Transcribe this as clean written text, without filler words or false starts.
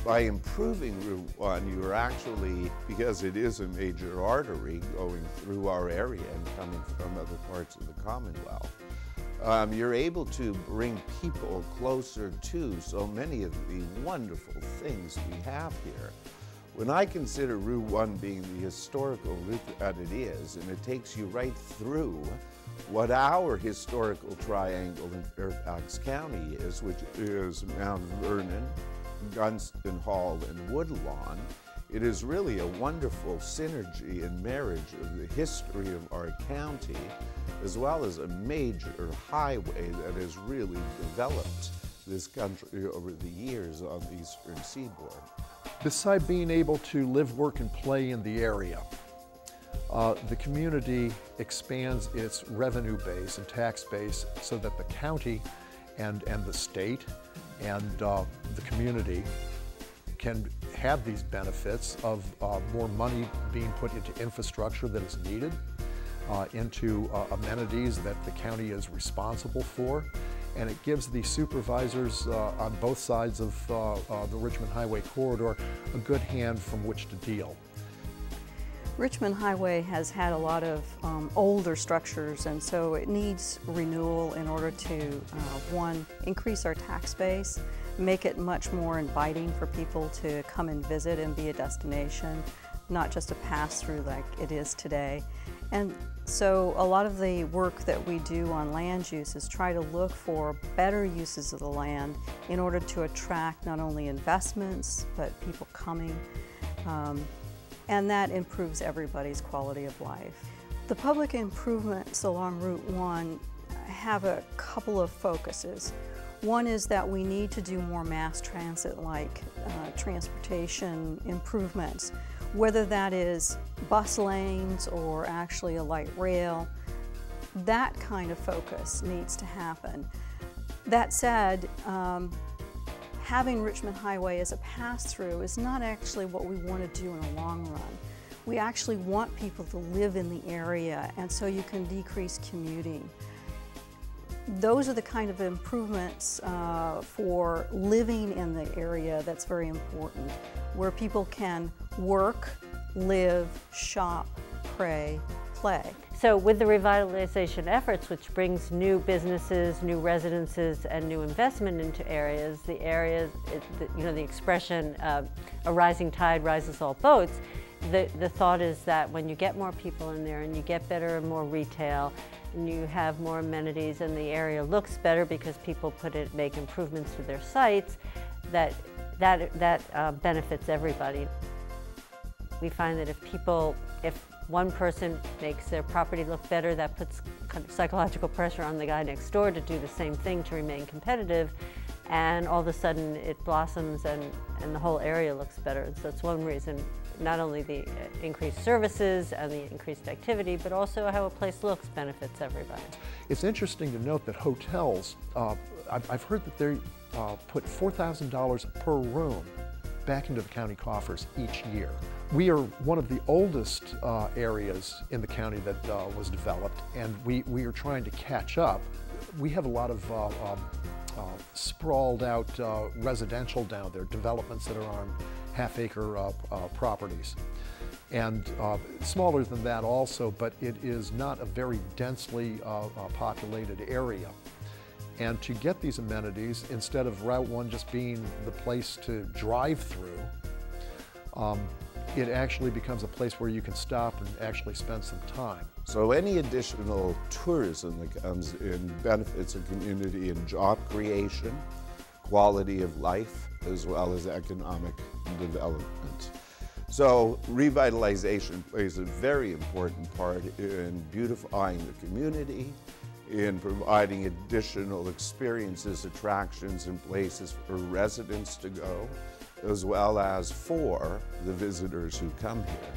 By improving Route 1, you are actually, because it is a major artery going through our area and coming from other parts of the Commonwealth, you're able to bring people closer to so many of the wonderful things we have here. When I consider Route 1 being the historical route that it is, and it takes you right through what our historical triangle in Fairfax County is, which is Mount Vernon, Gunston Hall, and Woodlawn, it is really a wonderful synergy and marriage of the history of our county, as well as a major highway that has really developed this country over the years on the eastern seaboard. Besides being able to live, work, and play in the area, the community expands its revenue base and tax base so that the county and the state and the community can have these benefits of more money being put into infrastructure that is needed, into amenities that the county is responsible for, and it gives the supervisors on both sides of the Richmond Highway corridor a good hand from which to deal. Richmond Highway has had a lot of older structures, and so it needs renewal in order to, one, increase our tax base, make it much more inviting for people to come and visit and be a destination, not just a pass-through like it is today. And so a lot of the work that we do on land use is try to look for better uses of the land in order to attract not only investments, but people coming. And that improves everybody's quality of life. The public improvements along Route 1 have a couple of focuses. One is that we need to do more mass transit-like transportation improvements, whether that is bus lanes or actually a light rail. That kind of focus needs to happen. That said, having Richmond Highway as a pass-through is not actually what we want to do in the long run. We actually want people to live in the area, and so you can decrease commuting. Those are the kind of improvements for living in the area that's very important, where people can work, live, shop, pray, play. So with the revitalization efforts, which brings new businesses, new residences, and new investment into areas, the expression, a rising tide rises all boats, the thought is that when you get more people in there and you get better and more retail, and you have more amenities and the area looks better because people make improvements to their sites, that benefits everybody. We find that if one person makes their property look better, that puts kind of psychological pressure on the guy next door to do the same thing to remain competitive, and all of a sudden it blossoms and the whole area looks better. And so it's one reason, not only the increased services and the increased activity, but also how a place looks benefits everybody. It's interesting to note that hotels, I've heard that they put $4,000 per room back into the county coffers each year. We are one of the oldest areas in the county that was developed, and we are trying to catch up. We have a lot of sprawled out residential down there, developments that are on half-acre properties. And smaller than that also, but it is not a very densely populated area. And to get these amenities, instead of Route 1 just being the place to drive through, it actually becomes a place where you can stop and actually spend some time. So any additional tourism that comes in benefits a community in job creation, quality of life, as well as economic development. So revitalization plays a very important part in beautifying the community, in providing additional experiences, attractions, and places for residents to go, as well as for the visitors who come here.